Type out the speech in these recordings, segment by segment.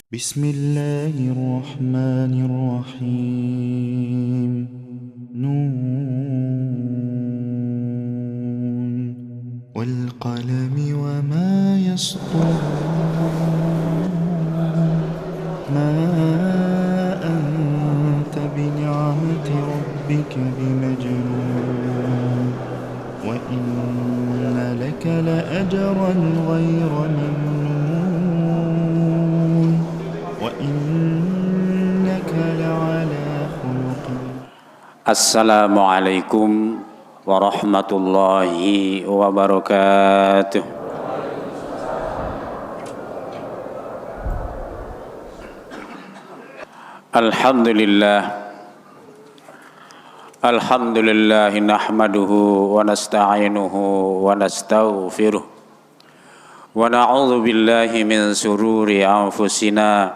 بسم الله الرحمن الرحيم نون والقلم وما يسطرون ما أنت بنعمة ربك بمجنون وإن لك لأجرا غير ممنون وإنك لعلى خلق. Assalamualaikum warahmatullahi wabarakatuh. Alhamdulillah nahmaduhu wa nasta'inuhu wa nastaghfiruh wa na'udzu billahi min sururi anfusina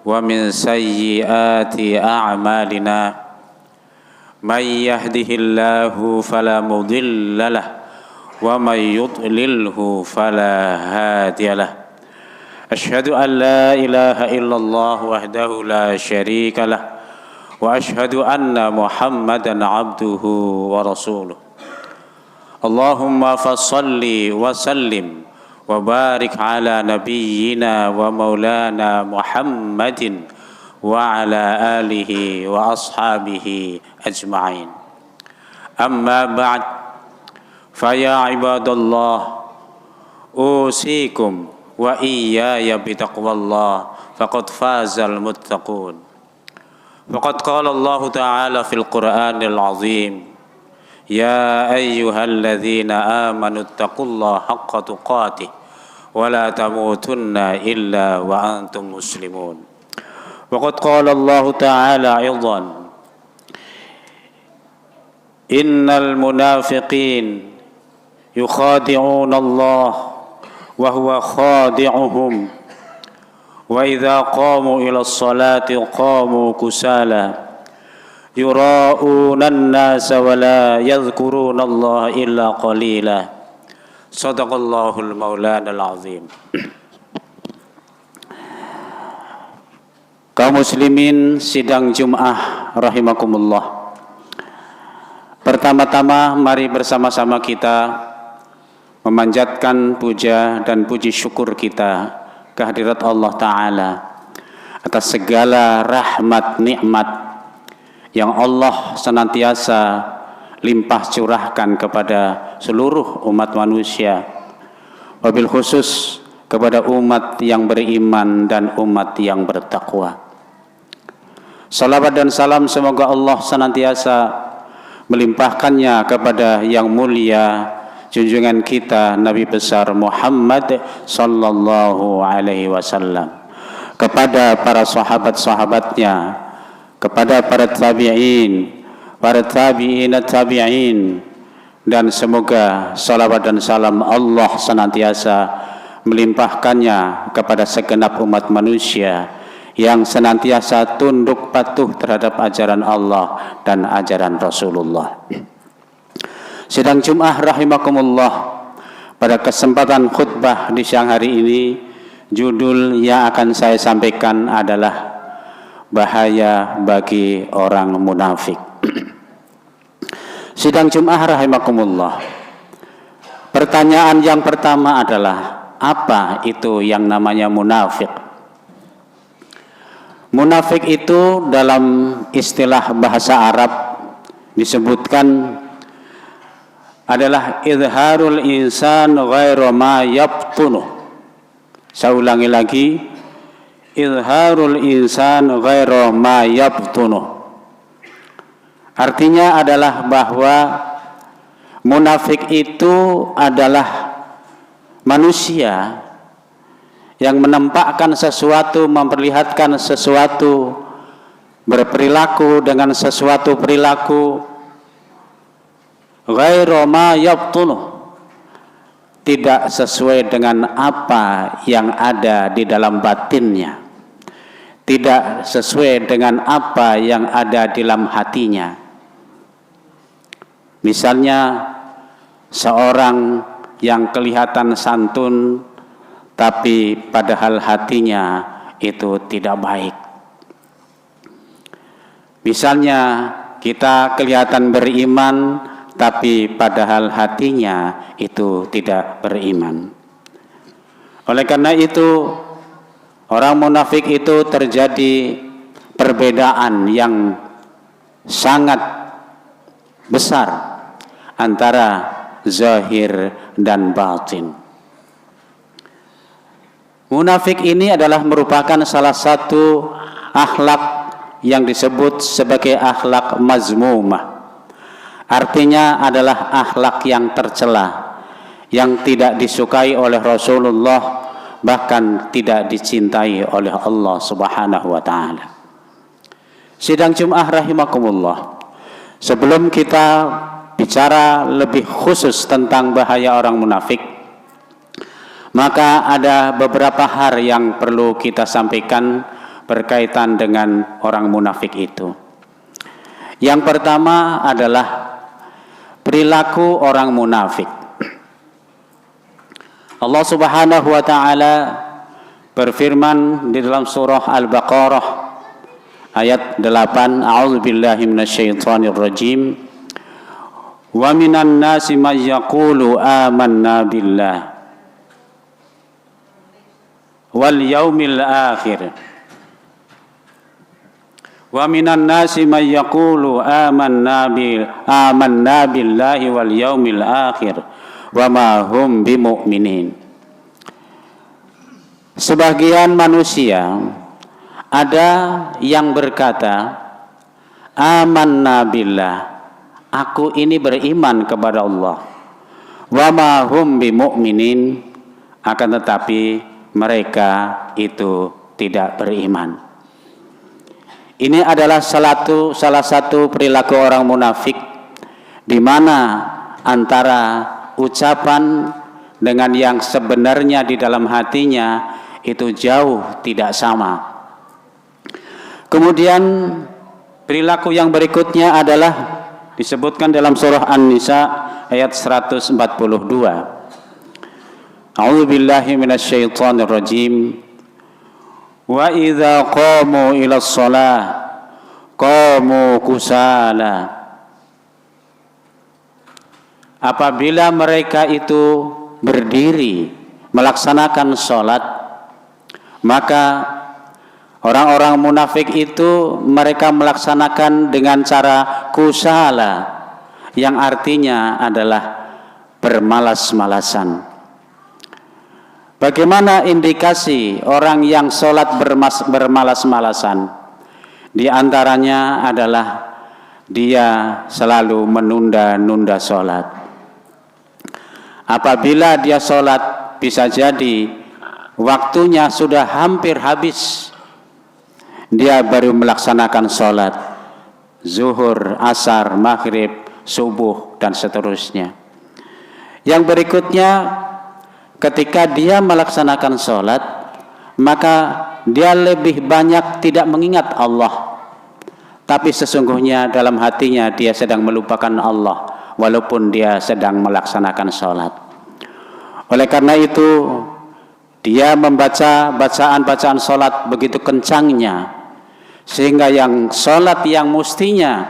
wa min sayyiati a'malina. Man yahdihillahu fala mudilla lahu wa man yudlilhu fala hadiyalah. Asyhadu an la ilaha illallah wahdahu la syarika lah wa asyhadu anna Muhammadan abduhu wa rasuluh. Allahumma fassalli wa sallim wa barik ala nabiyyina wa maulana Muhammadin wa ala alihi wa ashabihi ajma'in. Amma ba'd, faya ibadallah, usikum wa iyaya bitaqwallah faqad fazal muttaqun. Faqad qala Allah ta'ala fil Qur'anil azim, ya ayyuhalladzina amanu taqullaha haqqa tuqatih wa la tamutunna illa wa antum muslimun. Waqad qala Allah Ta'ala aidan, innal munafiqin yukhadi'una Allah wa huwa khadi'uhum wa idza qamu ila as-salati qamu kusala yura'una an-nasa wa la yadhkuruna Allah illa qalila. Shadaqallahul maulanal azim. Kaum muslimin sidang Jum'ah rahimakumullah. Pertama-tama mari bersama-sama kita memanjatkan puja dan puji syukur kita kehadirat Allah Ta'ala atas segala rahmat nikmat yang Allah senantiasa limpah curahkan kepada seluruh umat manusia, wabil khusus kepada umat yang beriman dan umat yang bertakwa. Salawat dan salam semoga Allah senantiasa melimpahkannya kepada yang mulia junjungan kita Nabi besar Muhammad sallallahu alaihi wasallam, kepada para sahabat-sahabatnya, kepada para tabi'in, para tabi'inat tabi'in, dan semoga salawat dan salam Allah senantiasa melimpahkannya kepada segenap umat manusia yang senantiasa tunduk patuh terhadap ajaran Allah dan ajaran Rasulullah. Sidang Jum'ah rahimakumullah, pada kesempatan khutbah di siang hari ini, judul yang akan saya sampaikan adalah bahaya bagi orang munafik. Sidang Jum'ah rahimakumullah, pertanyaan yang pertama adalah, apa itu yang namanya munafik? Munafik itu dalam istilah bahasa Arab disebutkan adalah izharul insan ghairu ma yabtunuh. Saya ulangi lagi, izharul insan ghairu ma yabtunuh. Artinya adalah bahwa munafik itu adalah manusia yang menampakkan sesuatu, memperlihatkan sesuatu, berperilaku dengan sesuatu perilaku ghairu ma yabtunuh, tidak sesuai dengan apa yang ada di dalam batinnya, tidak sesuai dengan apa yang ada di dalam hatinya. Misalnya seorang yang kelihatan santun tapi padahal hatinya itu tidak baik. Misalnya kita kelihatan beriman, tapi padahal hatinya itu tidak beriman. Oleh karena itu, orang munafik itu terjadi perbedaan yang sangat besar antara zahir dan batin. Munafik ini adalah merupakan salah satu akhlak yang disebut sebagai akhlak mazmumah. Artinya adalah akhlak yang tercela, yang tidak disukai oleh Rasulullah, bahkan tidak dicintai oleh Allah Subhanahu wa taala. Sidang Jumat rahimakumullah, sebelum kita bicara lebih khusus tentang bahaya orang munafik, maka ada beberapa hal yang perlu kita sampaikan berkaitan dengan orang munafik itu. Yang pertama adalah perilaku orang munafik. Allah Subhanahu wa taala berfirman di dalam surah Al-Baqarah ayat 8, A'udzubillahi minasyaitonir rajim. Wa minan nasi may yaqulu amanna billah wal yaumil akhir. Wa minan nasi may yaqulu amanna billahi wal yaumil akhir wa ma hum bimu'minin. Sebagian manusia ada yang berkata, amanna billah, aku ini beriman kepada Allah, wa ma hum bimu'minin, akan tetapi mereka itu tidak beriman. Ini adalah salah satu perilaku orang munafik, di mana antara ucapan dengan yang sebenarnya di dalam hatinya itu jauh tidak sama. Kemudian perilaku yang berikutnya adalah disebutkan dalam surah An-Nisa ayat 142. A'udzubillahi minasyaitonir rajim. Wa idza qamu ila shalah qamu kusala. Apabila mereka itu berdiri melaksanakan salat, maka orang-orang munafik itu mereka melaksanakan dengan cara kusala, yang artinya adalah bermalas-malasan. Bagaimana indikasi orang yang sholat bermalas-malasan? Di antaranya adalah dia selalu menunda-nunda sholat. Apabila dia sholat, bisa jadi waktunya sudah hampir habis, dia baru melaksanakan sholat zuhur, asar, maghrib, subuh, dan seterusnya. Yang berikutnya, ketika dia melaksanakan sholat, maka dia lebih banyak tidak mengingat Allah, tapi sesungguhnya dalam hatinya dia sedang melupakan Allah, walaupun dia sedang melaksanakan sholat. Oleh karena itu, dia membaca bacaan-bacaan sholat begitu kencangnya, sehingga yang sholat yang mestinya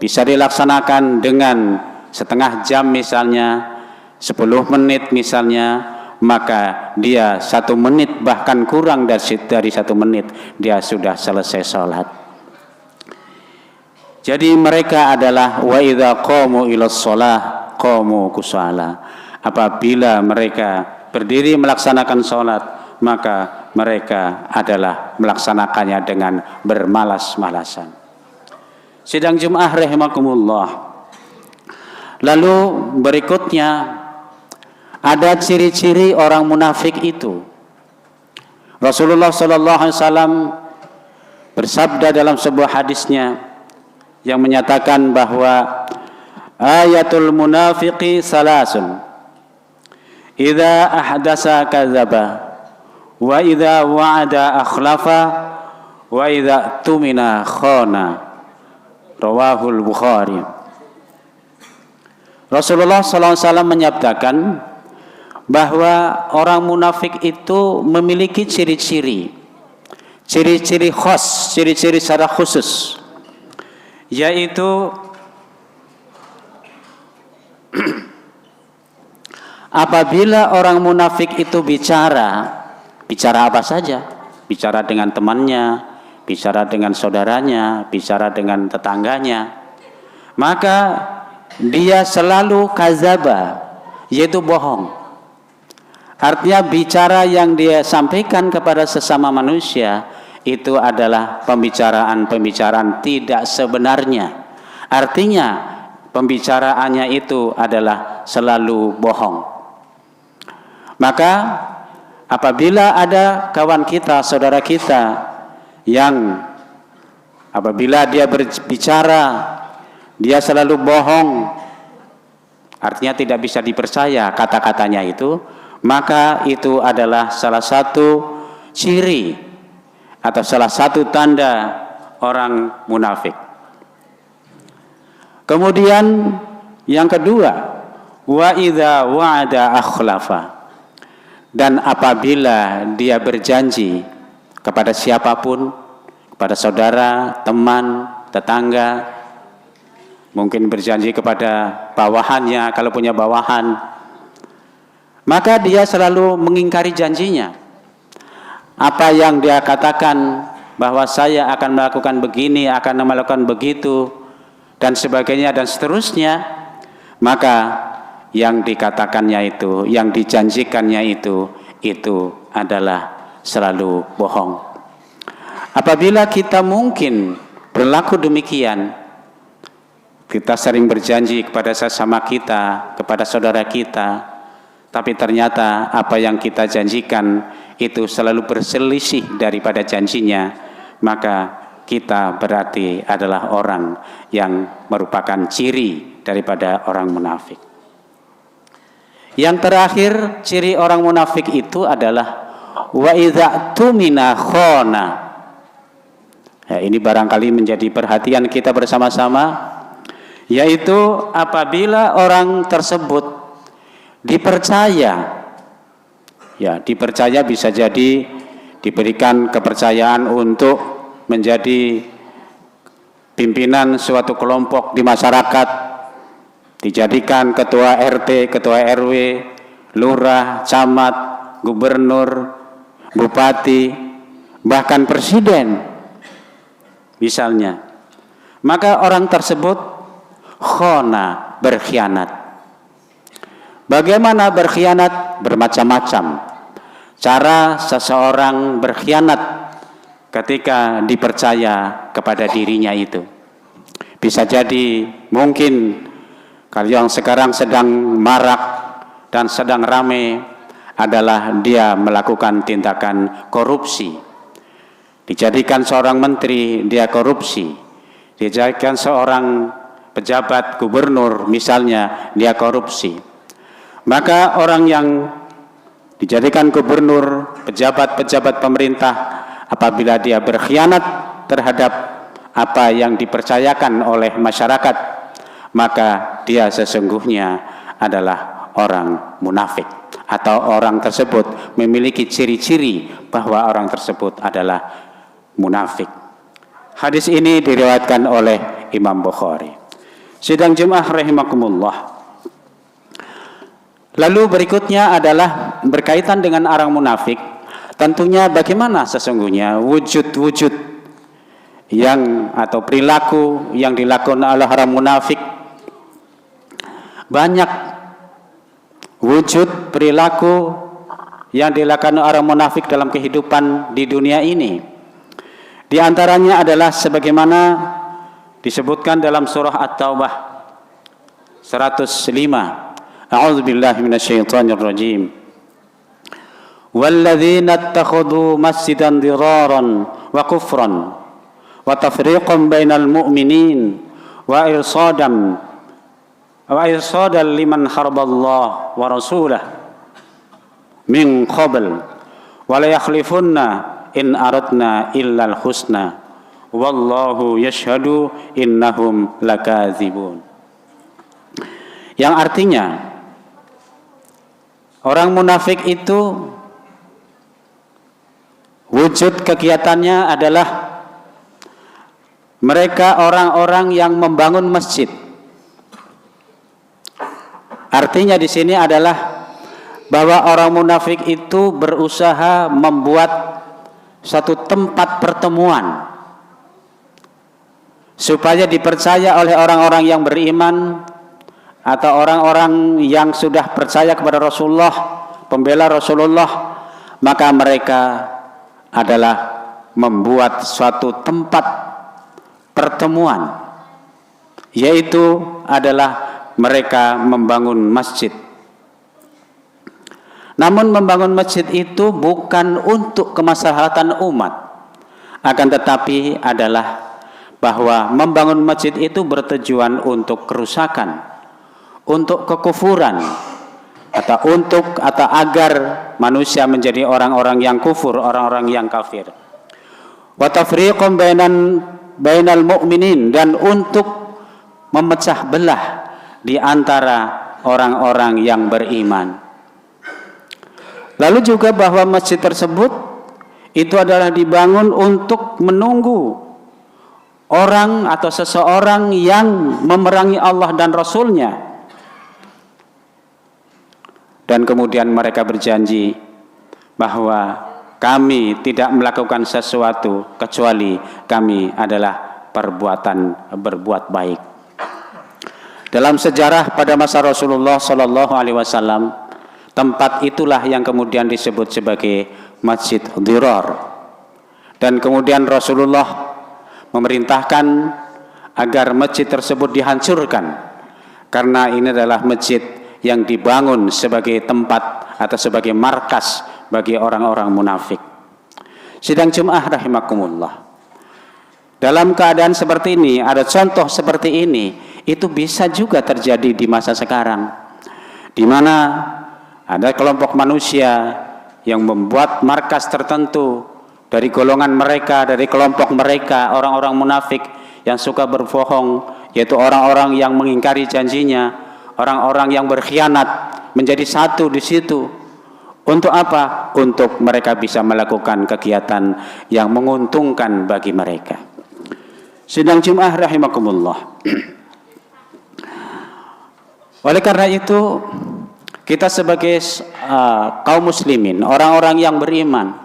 bisa dilaksanakan dengan setengah jam misalnya, 10 menit misalnya, maka dia 1 menit bahkan kurang dari 1 menit dia sudah selesai sholat. Jadi mereka adalah wa idza qamu ilas shalah qamu kusala. Apabila mereka berdiri melaksanakan sholat, maka mereka adalah melaksanakannya dengan bermalas-malasan. Sidang Jumat rahimakumullah. Lalu berikutnya ada ciri-ciri orang munafik itu. Rasulullah SAW bersabda dalam sebuah hadisnya yang menyatakan bahwa ayatul munafiqi salasun. Idza ahdasa kadzaba wa idza wa'ada akhlafa wa idza tumina khana. Rawahul Bukhari. Rasulullah SAW menyabdakan bahwa orang munafik itu memiliki ciri-ciri. ciri-ciri khas, ciri-ciri secara khusus, yaitu apabila orang munafik itu bicara apa saja, bicara dengan temannya, bicara dengan saudaranya, bicara dengan tetangganya, maka dia selalu kazaba, yaitu bohong. Artinya bicara yang dia sampaikan kepada sesama manusia itu adalah pembicaraan tidak sebenarnya. Artinya pembicaraannya itu adalah selalu bohong. Maka apabila ada kawan kita, saudara kita yang apabila dia berbicara dia selalu bohong, artinya tidak bisa dipercaya kata-katanya itu, maka itu adalah salah satu ciri atau salah satu tanda orang munafik. Kemudian yang kedua, wa idza wa'ada akhlafa. Dan apabila dia berjanji kepada siapapun, kepada saudara, teman, tetangga, mungkin berjanji kepada bawahannya kalau punya bawahan, maka dia selalu mengingkari janjinya. Apa yang dia katakan bahwa saya akan melakukan begini, akan melakukan begitu, dan sebagainya dan seterusnya, maka yang dikatakannya itu, yang dijanjikannya itu adalah selalu bohong. Apabila kita mungkin berlaku demikian, kita sering berjanji kepada sesama kita, kepada saudara kita, tapi ternyata apa yang kita janjikan itu selalu berselisih daripada janjinya, maka kita berarti adalah orang yang merupakan ciri daripada orang munafik. Yang terakhir, ciri orang munafik itu adalah wa idza tumina khana. Ya, ini barangkali menjadi perhatian kita bersama-sama, yaitu apabila orang tersebut dipercaya, ya dipercaya bisa jadi diberikan kepercayaan untuk menjadi pimpinan suatu kelompok di masyarakat, dijadikan ketua RT, ketua RW, lurah, camat, gubernur, bupati, bahkan presiden misalnya, maka orang tersebut khona, berkhianat. Bagaimana berkhianat? Bermacam-macam cara seseorang berkhianat ketika dipercaya kepada dirinya itu. Bisa jadi mungkin kalau yang sekarang sedang marak dan sedang ramai adalah dia melakukan tindakan korupsi. Dijadikan seorang menteri, dia korupsi. Dijadikan seorang pejabat gubernur misalnya, dia korupsi. Maka orang yang dijadikan gubernur, pejabat-pejabat pemerintah, apabila dia berkhianat terhadap apa yang dipercayakan oleh masyarakat, maka dia sesungguhnya adalah orang munafik, atau orang tersebut memiliki ciri-ciri bahwa orang tersebut adalah munafik. Hadis ini diriwayatkan oleh Imam Bukhari. Sidang Jumat rahimakumullah. Lalu berikutnya adalah berkaitan dengan orang munafik. Tentunya bagaimana sesungguhnya wujud-wujud yang atau perilaku yang dilakukan oleh orang munafik. Banyak wujud perilaku yang dilakukan orang munafik dalam kehidupan di dunia ini. Di antaranya adalah sebagaimana disebutkan dalam surah At-Taubah 105. A'udzu billahi minasyaitonir rajim. Walladzina ittakhadhu masjidan diraran wa kufran wa tafriqan bainal mu'minin wa irsadan liman haraballahu wa rasulahu min qabl wa la yakhlifunna in aradna illal husna wallahu yashhadu innahum lakadzibun. Yang artinya orang munafik itu wujud kegiatannya adalah mereka orang-orang yang membangun masjid. Artinya di sini adalah bahwa orang munafik itu berusaha membuat satu tempat pertemuan supaya dipercaya oleh orang-orang yang beriman atau orang-orang yang sudah percaya kepada Rasulullah, pembela Rasulullah, maka mereka adalah membuat suatu tempat pertemuan, yaitu adalah mereka membangun masjid. Namun membangun masjid itu bukan untuk kemaslahatan umat, akan tetapi adalah bahwa membangun masjid itu bertujuan untuk kerusakan, untuk kekufuran, atau agar manusia menjadi orang-orang yang kufur, orang-orang yang kafir. Wa tafriqun bainal mu'minin, dan untuk memecah belah di antara orang-orang yang beriman. Lalu juga bahwa masjid tersebut itu adalah dibangun untuk menunggu orang atau seseorang yang memerangi Allah dan Rasul-Nya, dan kemudian mereka berjanji bahwa kami tidak melakukan sesuatu kecuali kami adalah berbuat baik. Dalam sejarah pada masa Rasulullah Sallallahu Alaihi Wasallam, tempat itulah yang kemudian disebut sebagai Masjid Dirar, dan kemudian Rasulullah memerintahkan agar masjid tersebut dihancurkan karena ini adalah masjid yang dibangun sebagai tempat atau sebagai markas bagi orang-orang munafik. Sidang Jumat rahimakumullah, dalam keadaan seperti ini, ada contoh seperti ini, itu bisa juga terjadi di masa sekarang, di mana ada kelompok manusia yang membuat markas tertentu dari golongan mereka, dari kelompok mereka, orang-orang munafik yang suka berbohong, yaitu orang-orang yang mengingkari janjinya, orang-orang yang berkhianat, menjadi satu di situ. Untuk apa? Untuk mereka bisa melakukan kegiatan yang menguntungkan bagi mereka. Sidang Jumat rahimakumullah. Oleh karena itu, kita sebagai kaum muslimin, orang-orang yang beriman,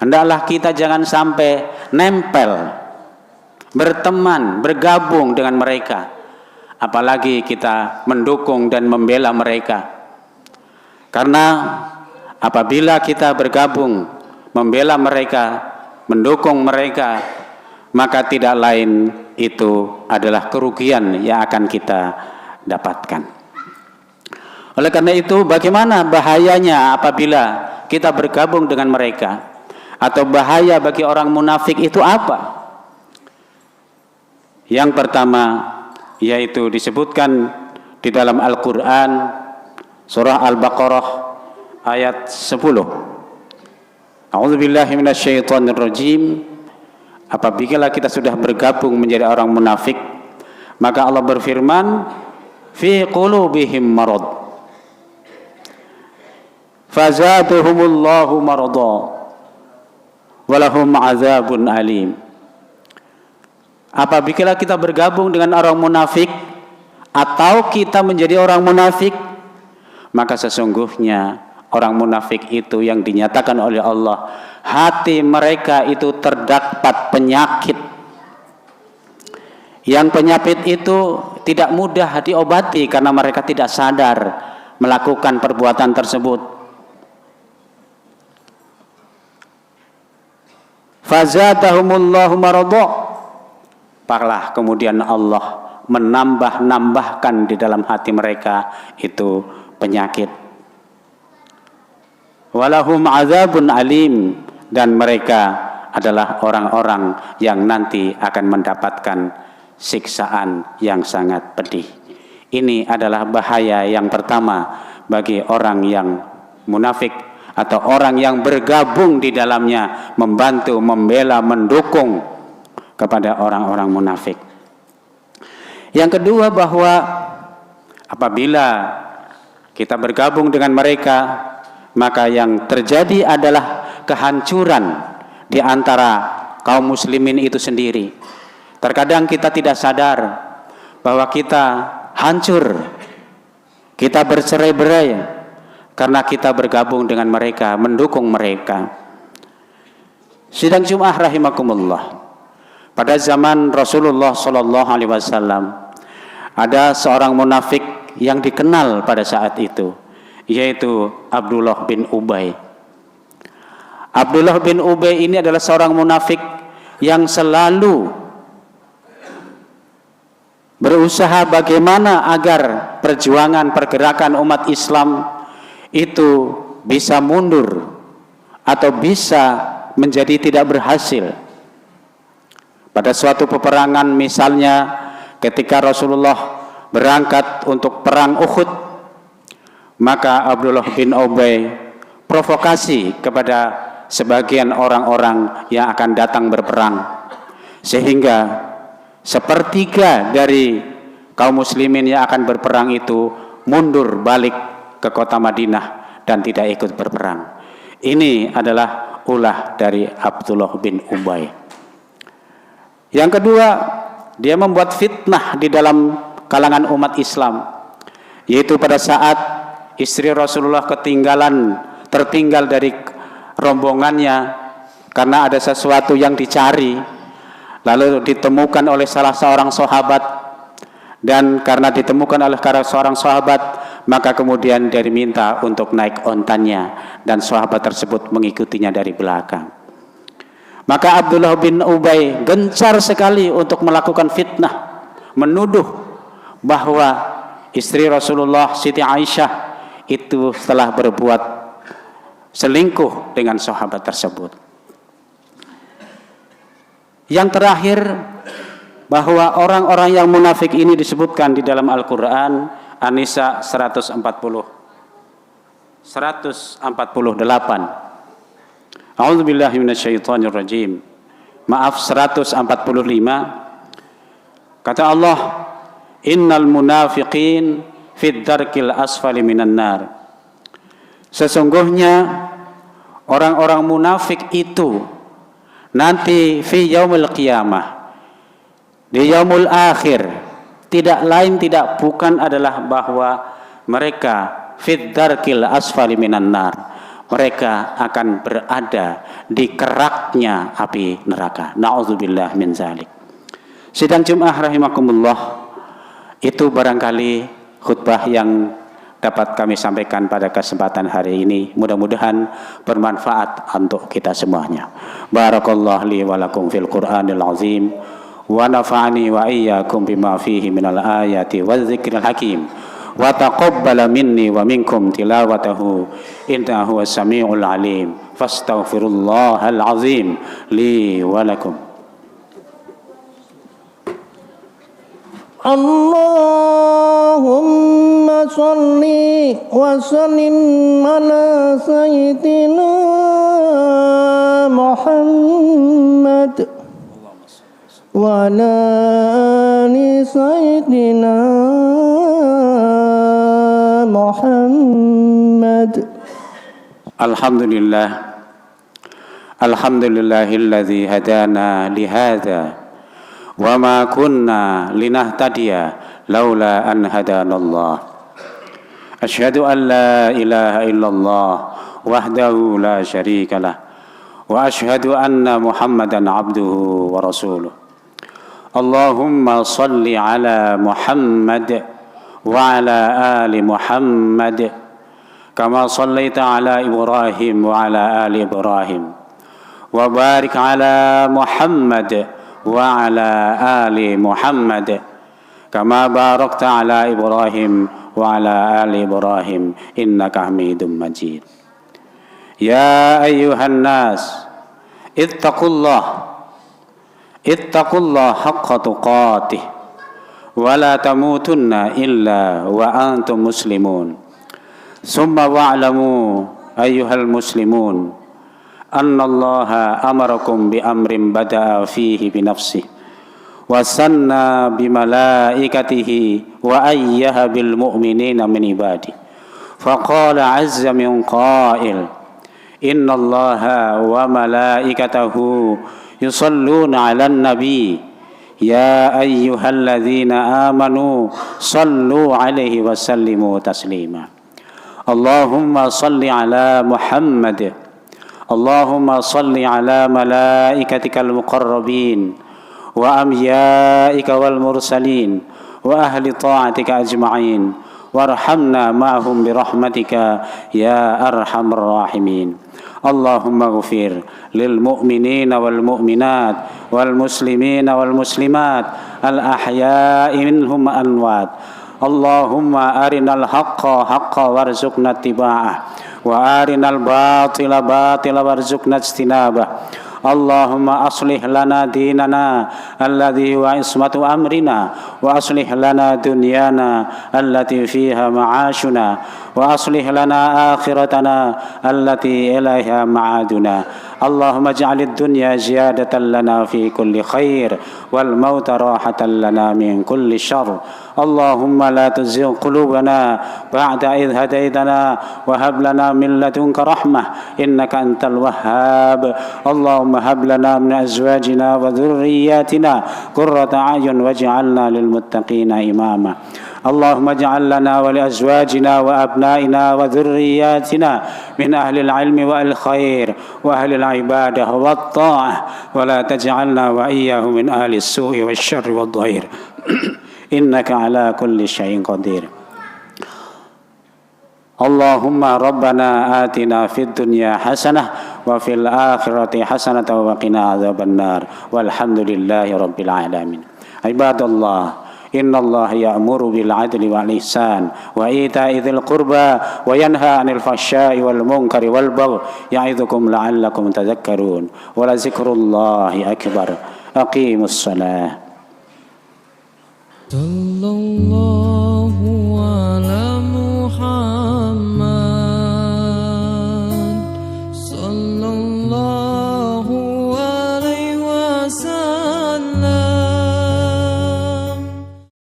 hendaklah kita jangan sampai nempel, berteman, bergabung dengan mereka, apalagi kita mendukung dan membela mereka. Karena apabila kita bergabung, membela mereka, mendukung mereka, maka tidak lain itu adalah kerugian yang akan kita dapatkan. Oleh karena itu, bagaimana bahayanya apabila kita bergabung dengan mereka? Atau bahaya bagi orang munafik itu apa? Yang pertama, yaitu disebutkan di dalam Al-Quran, surah Al-Baqarah ayat 10. A'udzubillahi minasyaitonirrajim. Apabila kita sudah bergabung menjadi orang munafik, maka Allah berfirman, fi qulubihim marad fazadahumullahu marada walahum azabun alim. Apabila kita bergabung dengan orang munafik atau kita menjadi orang munafik, maka sesungguhnya orang munafik itu yang dinyatakan oleh Allah, hati mereka itu terdapat penyakit. Yang penyakit itu tidak mudah diobati karena mereka tidak sadar melakukan perbuatan tersebut. Fazadahumullahu marada, palah kemudian Allah menambahkan di dalam hati mereka itu penyakit. Walahum azabun alim, dan mereka adalah orang-orang yang nanti akan mendapatkan siksaan yang sangat pedih. Ini adalah bahaya yang pertama bagi orang yang munafik atau orang yang bergabung di dalamnya, membantu, membela, mendukung kepada orang-orang munafik. Yang kedua, bahwa apabila kita bergabung dengan mereka, maka yang terjadi adalah kehancuran di antara kaum muslimin itu sendiri. Terkadang kita tidak sadar bahwa kita hancur, kita bercerai-berai karena kita bergabung dengan mereka, mendukung mereka. Sidang Jumat rahimakumullah. Pada zaman Rasulullah sallallahu alaihi wasallam ada seorang munafik yang dikenal pada saat itu, yaitu Abdullah bin Ubay. Abdullah bin Ubay ini adalah seorang munafik yang selalu berusaha bagaimana agar perjuangan pergerakan umat Islam itu bisa mundur atau bisa menjadi tidak berhasil. Pada suatu peperangan misalnya ketika Rasulullah berangkat untuk perang Uhud, maka Abdullah bin Ubay provokasi kepada sebagian orang-orang yang akan datang berperang, sehingga sepertiga dari kaum muslimin yang akan berperang itu mundur balik ke kota Madinah dan tidak ikut berperang. Ini adalah ulah dari Abdullah bin Ubay. Yang kedua, dia membuat fitnah di dalam kalangan umat Islam, yaitu pada saat istri Rasulullah tertinggal dari rombongannya karena ada sesuatu yang dicari, lalu ditemukan oleh salah seorang sahabat, dan karena ditemukan oleh seorang sahabat, maka kemudian dia diminta untuk naik ontanya dan sahabat tersebut mengikutinya dari belakang. Maka Abdullah bin Ubay gencar sekali untuk melakukan fitnah, menuduh bahwa istri Rasulullah Siti Aisyah itu telah berbuat selingkuh dengan sahabat tersebut. Yang terakhir, bahwa orang-orang yang munafik ini disebutkan di dalam Al-Quran, An-Nisa 148. A'udzubillahi minasyaitonirrajim. Maaf, 145. Kata Allah, innal munafiqin fid darkil asfali minan nar. Sesungguhnya orang-orang munafik itu nanti fi yaumil qiyamah, di yaumul akhir, tidak lain tidak bukan adalah bahwa mereka fid darkil asfali minan nar, mereka akan berada di keraknya api neraka. Na'udzubillah min zalik. Sidang Jumat rahimakumullah, itu barangkali khutbah yang dapat kami sampaikan pada kesempatan hari ini. Mudah-mudahan bermanfaat untuk kita semuanya. Barakallahu li wa lakum fil Qur'anil azim wa nafa'ani wa iyyakum bima fihi minal ayati wadzikril hakim. Wa taqabbala minni wa minkum tilawatahu innahu was-sami'ul alim. Fastaghfirullahal azim li wa lakum. Allahumma shalli wa sallim ala sayyidina Muhammad wa ala ali sayyidina Muhammad. Alhamdulillah, alhamdulillahilladzi hadana lihada wa ma kunna linahtadiya laula an hadanallah. Asyhadu an la ilaha illallah wahdahu la syarikalah wa asyhadu anna Muhammadan abduhu wa rasuluh. Allahumma salli ala Muhammad wa ala ali Muhammad kama sallaita ala Ibrahim wa ala ali Ibrahim wa barik ala Muhammad wa ala ali Muhammad kama barakta ala Ibrahim wa ala ali Ibrahim innaka Hamidum Majid. Ya ayyuhan nas ittaqullah haqqa tuqatih wa la tamutunna illa wa antum muslimun. Summa wa'lamu ayyuhal muslimun anna Allah amarakum bi amrin bada'a fihi bi nafsihi wa sanna bi malaikatihi wa ayyaha bil mu'minina min ibadihi. Faqala azza min qail Innallaha wa malaikatahu yusalluna 'alan nabi. Ya ayyuhalladzina amanu sallu 'alaihi wa sallimu taslima. Allahumma salli 'ala Muhammad. Allahumma salli 'ala malaikatikal muqarrabin wa amyaika wal mursalin wa ahli ta'atika ajma'in warhamna ma'hum birahmatika ya arhamar rahimin. Allahumma ghfir lil mu'minina wal mu'minat wal muslimina wal muslimat al ahya'i minhum anwat. Allahumma arinal haqqa haqqa warzuqna ittiba'ah wa arinal batila batila warzuqna ijtinabah. Allahumma aslih lana dinana alladhi huwa ismatu amrina wa aslih lana dunyana allati fiha ma'ashuna wa aslih lana akhiratana allati ilaiha ma'aduna. Allahumma ij'alid dunya ziyadatan lana fi kulli khair wal mauta rahatan lana min kulli syarr. Allahumma la tuzigh qulubana ba'da idh hadaitana wa hab lana min ladunka rahmah innaka antal wahhab. Allahumma hab lana min azwajina wa dhurriyyatina qurrata a'yun waj'alna lil muttaqina imama. Allahumma ij'al lana wa li azwajina wa abnaina wa dhurriyyatina min ahli al-'ilmi wa al-khair wa ahli al-ibadah wa at-ta'ah wa la taj'alna wa iyyahum min ahli as-su'i wasyarri wad-dhair. Innaka ala kulli syai'in qadir. Allahumma rabbana atina fid dunya hasanah wa fil akhirati hasanah wa qina adzabannar walhamdulillahi rabbil alamin. Ibadallah, innallaha ya'muru bil 'adli wal ihsan wa ita'i dzil qurba wa yanha 'anil fahsya'i wal munkari wal baghi ya'idzukum la'allakum tadhakkarun wa la dzikrullahi akbar. Aqimus shalah.